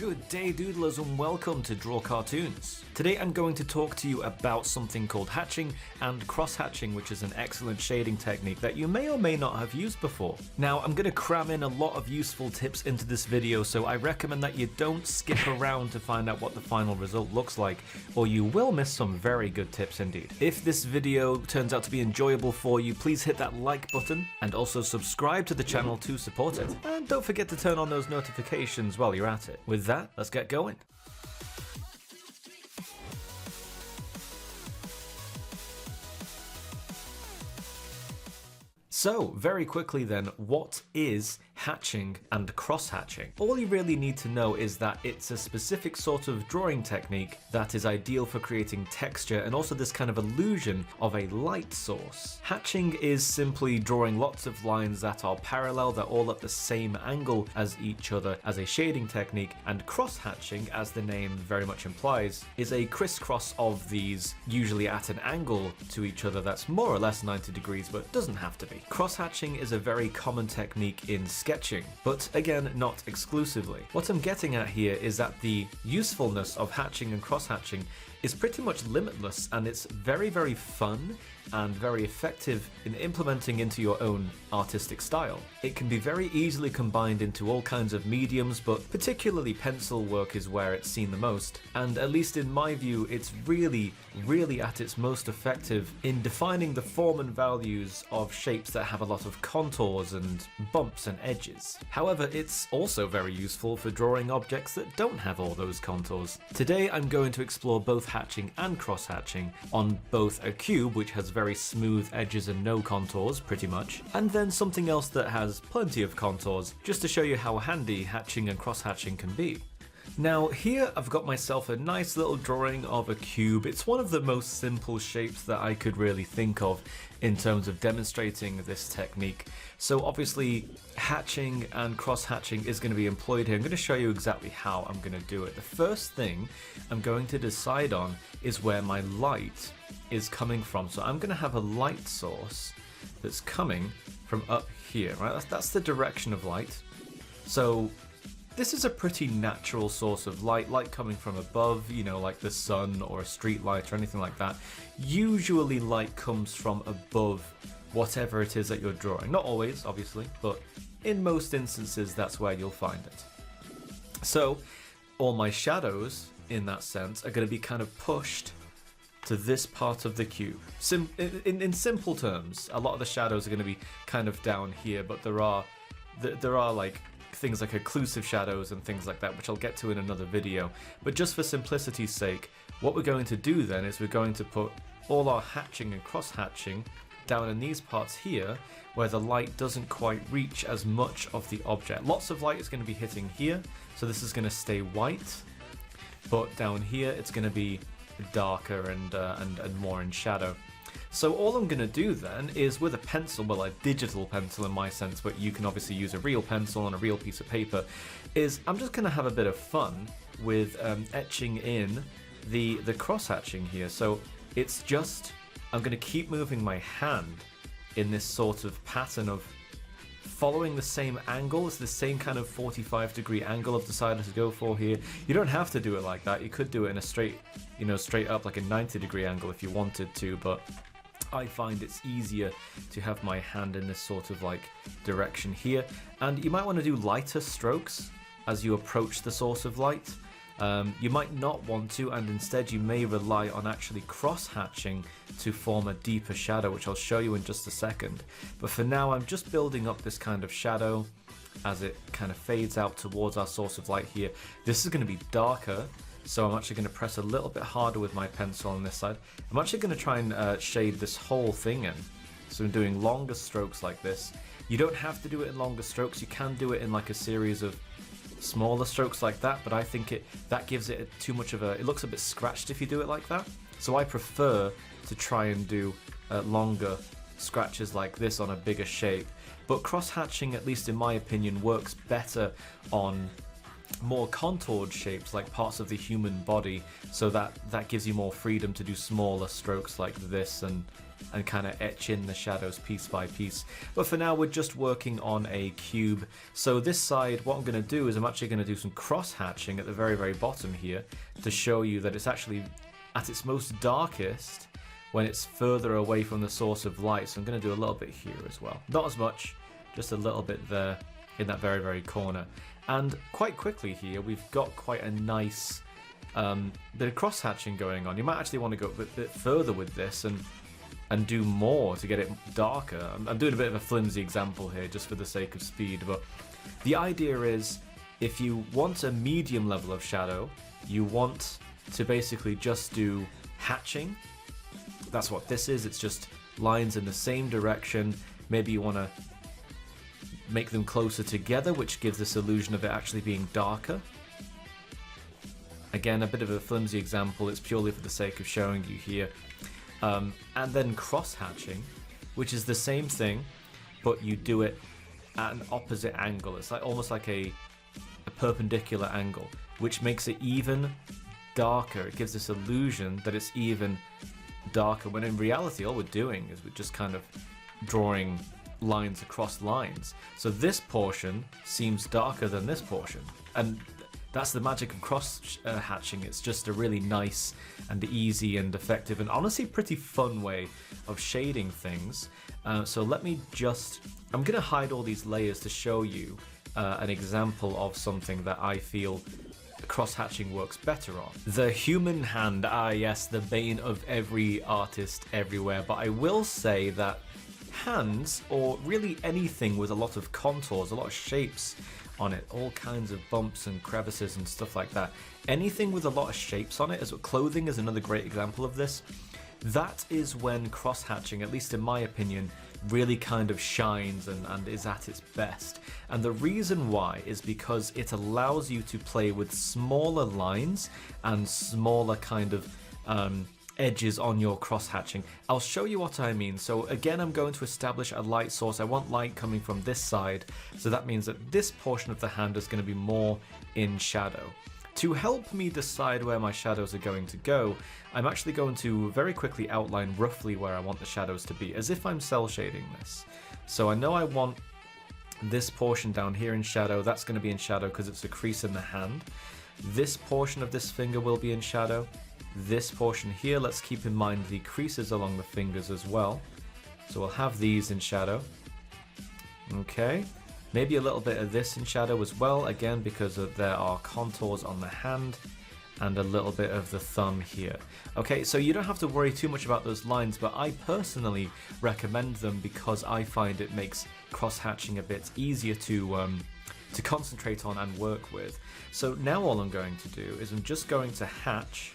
Good day doodlers and welcome to Draw Cartoons. Today I'm going to talk to you about something called hatching and cross-hatching, which is an excellent shading technique that you may or may not have used before. Now I'm going to cram in a lot of useful tips into this video, so I recommend that you don't skip around to find out what the final result looks like, or you will miss some very good tips indeed. If this video turns out to be enjoyable for you, please hit that like button and also subscribe to the channel to support it. And don't forget to turn on those notifications while you're at it. With that, let's get going. So, very quickly then, what is hatching and cross-hatching? All you really need to know is that it's a specific sort of drawing technique that is ideal for creating texture and also this kind of illusion of a light source. Hatching is simply drawing lots of lines that are parallel, they're all at the same angle as each other as a shading technique, and cross-hatching, as the name very much implies, is a crisscross of these, usually at an angle to each other that's more or less 90 degrees, but doesn't have to be. Cross-hatching is a very common technique in sketching, but again, not exclusively. What I'm getting at here is that the usefulness of hatching and cross-hatching is pretty much limitless, and it's very fun and very effective in implementing into your own artistic style. It can be very easily combined into all kinds of mediums, but particularly pencil work is where it's seen the most, and at least in my view, it's really at its most effective in defining the form and values of shapes that have a lot of contours and bumps and edges. However, it's also very useful for drawing objects that don't have all those contours. Today I'm going to explore both hatching and cross-hatching on both a cube, which has very smooth edges and no contours pretty much, and then something else that has plenty of contours, just to show you how handy hatching and cross-hatching can be. Now here I've got myself a nice little drawing of a cube. It's one of the most simple shapes that I could really think of in terms of demonstrating this technique. So obviously hatching and cross-hatching is going to be employed here. I'm going to show you exactly how I'm going to do it. The first thing I'm going to decide on is where my light is coming from. So I'm going to have a light source that's coming from up here, right? That's the direction of light. So this is a pretty natural source of light coming from above, you know, like the sun or a street light or anything like that. Usually light comes from above whatever it is that you're drawing. Not always, obviously, but in most instances that's where you'll find it. So all my shadows, in that sense, are going to be kind of pushed to this part of the cube. In simple terms, a lot of the shadows are going to be kind of down here, but there are like things like occlusive shadows and things like that, which I'll get to in another video. But just for simplicity's sake, what we're going to do then is we're going to put all our hatching and cross-hatching down in these parts here, where the light doesn't quite reach as much of the object. Lots of light is going to be hitting here, so this is going to stay white, but down here it's going to be darker and more in shadow. So all I'm going to do then is with a pencil, well, a digital pencil in my sense, but you can obviously use a real pencil on a real piece of paper, is I'm just going to have a bit of fun with etching in the cross-hatching here. So it's just, I'm going to keep moving my hand in this sort of pattern of following the same angle. It's the same kind of 45-degree angle I've decided to go for here. You don't have to do it like that. You could do it in a straight up like a 90-degree angle if you wanted to, but I find it's easier to have my hand in this sort of like direction here. And you might want to do lighter strokes as you approach the source of light. You might not want to, and instead you may rely on actually cross-hatching to form a deeper shadow, which I'll show you in just a second. But for now I'm just building up this kind of shadow as it kind of fades out towards our source of light here. This is going to be darker, so I'm actually going to press a little bit harder with my pencil on this side. I'm actually going to try and shade this whole thing in. So I'm doing longer strokes like this. You don't have to do it in longer strokes. You can do it in like a series of smaller strokes like that, but I think that gives it too much of it looks a bit scratched if you do it like that. So I prefer to try and do longer scratches like this on a bigger shape. But cross-hatching, at least in my opinion, works better on more contoured shapes like parts of the human body, so that gives you more freedom to do smaller strokes like this and kind of etch in the shadows piece by piece. But for now we're just working on a cube. So this side, what I'm going to do is I'm actually going to do some cross-hatching at the very bottom here to show you that it's actually at its most darkest when it's further away from the source of light. So I'm going to do a little bit here as well. Not as much, just a little bit there in that very corner. And quite quickly here, we've got quite a nice bit of cross-hatching going on. You might actually want to go a bit further with this and do more to get it darker. I'm doing a bit of a flimsy example here just for the sake of speed, but the idea is if you want a medium level of shadow, you want to basically just do hatching. That's what this is. It's just lines in the same direction. Maybe you want to make them closer together, which gives this illusion of it actually being darker. Again, a bit of a flimsy example. It's purely for the sake of showing you here. And then cross-hatching, which is the same thing, but you do it at an opposite angle. It's like almost like a perpendicular angle, which makes it even darker. It gives this illusion that it's even darker, when in reality all we're doing is we're just kind of drawing lines across lines. So this portion seems darker than this portion, and that's the magic of cross-hatching. It's just a really nice and easy and effective and honestly pretty fun way of shading things. So let me just, I'm going to hide all these layers to show you an example of something that I feel cross-hatching works better on. The human hand, yes, the bane of every artist everywhere, but I will say that hands, or really anything with a lot of contours, a lot of shapes on it, all kinds of bumps and crevices and stuff like that, anything with a lot of shapes on it, as clothing is another great example of this, that is when cross-hatching, at least in my opinion, really kind of shines and is at its best. And the reason why is because it allows you to play with smaller lines and smaller kind of edges on your cross-hatching. I'll show you what I mean. So again, I'm going to establish a light source. I want light coming from this side, so that means that this portion of the hand is going to be more in shadow. To help me decide where my shadows are going to go, I'm actually going to very quickly outline roughly where I want the shadows to be, as if I'm cell shading this. So I know I want this portion down here in shadow. That's going to be in shadow because it's a crease in the hand. This portion of this finger will be in shadow. This portion here, let's keep in mind the creases along the fingers as well. So we'll have these in shadow. Okay. Maybe a little bit of this in shadow as well, again because there are contours on the hand, and a little bit of the thumb here. Okay, so you don't have to worry too much about those lines, but I personally recommend them because I find it makes cross-hatching a bit easier to concentrate on and work with. So now all I'm going to do is I'm just going to hatch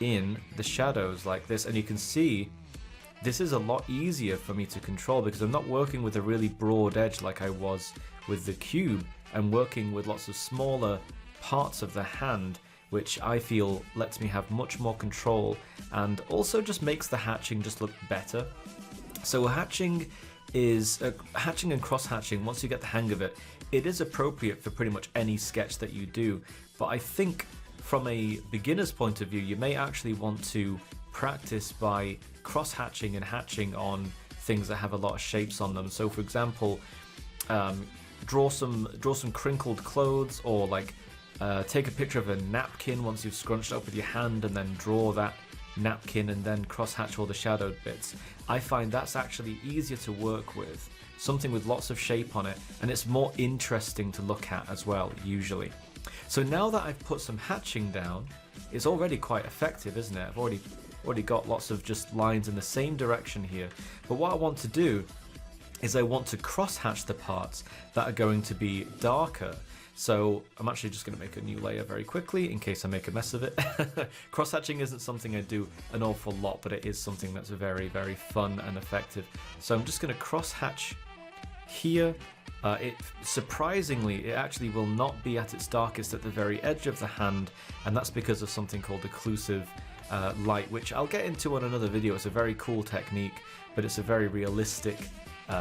in the shadows like this, and you can see this is a lot easier for me to control because I'm not working with a really broad edge like I was with the cube. I'm working with lots of smaller parts of the hand, which I feel lets me have much more control and also just makes the hatching just look better. So hatching and cross-hatching, once you get the hang of it, it is appropriate for pretty much any sketch that you do, but I think from a beginner's point of view, you may actually want to practice by cross-hatching and hatching on things that have a lot of shapes on them. So for example, draw some crinkled clothes, or like take a picture of a napkin once you've scrunched it up with your hand, and then draw that napkin and then cross-hatch all the shadowed bits. I find that's actually easier to work with, something with lots of shape on it, and it's more interesting to look at as well, usually. So now that I've put some hatching down, it's already quite effective, isn't it? I've already got lots of just lines in the same direction here. But what I want to do is I want to cross-hatch the parts that are going to be darker. So I'm actually just going to make a new layer very quickly in case I make a mess of it. Cross-hatching isn't something I do an awful lot, but it is something that's very, very fun and effective. So I'm just going to cross-hatch here. Surprisingly, it actually will not be at its darkest at the very edge of the hand, and that's because of something called occlusive light, which I'll get into on another video. It's a very cool technique, but it's a very realistic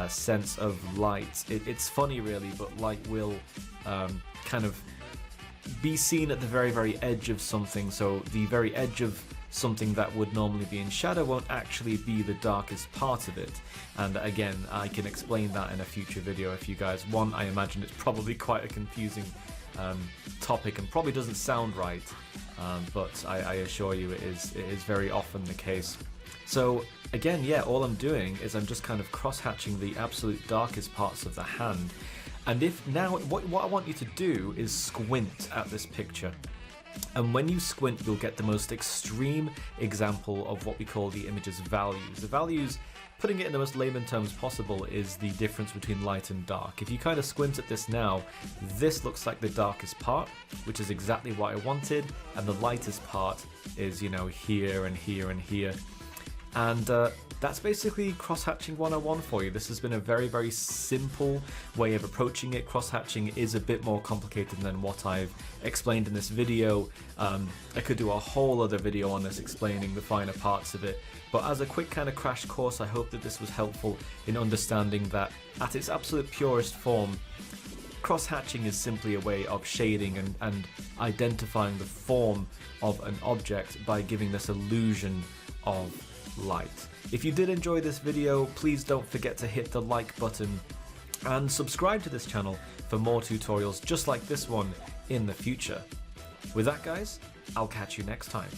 sense of light. It's funny really, but light will kind of be seen at the very edge of something, so the very edge of something that would normally be in shadow won't actually be the darkest part of it. And again, I can explain that in a future video if you guys want. I imagine it's probably quite a confusing topic and probably doesn't sound right, but I assure you it is very often the case. So again, yeah, all I'm doing is I'm just kind of cross-hatching the absolute darkest parts of the hand. And if now, what I want you to do is squint at this picture. And when you squint, you'll get the most extreme example of what we call the image's values. The values, putting it in the most layman terms possible, is the difference between light and dark. If you kind of squint at this now, this looks like the darkest part, which is exactly what I wanted, and the lightest part is, you know, here and here and here. And that's basically cross-hatching 101 for you. This has been a very simple way of approaching it. Cross-hatching is a bit more complicated than what I've explained in this video. I could do a whole other video on this explaining the finer parts of it, but as a quick kind of crash course, I hope that this was helpful in understanding that at its absolute purest form, cross-hatching is simply a way of shading and identifying the form of an object by giving this illusion of light. If you did enjoy this video, please don't forget to hit the like button and subscribe to this channel for more tutorials just like this one in the future. With that, guys, I'll catch you next time.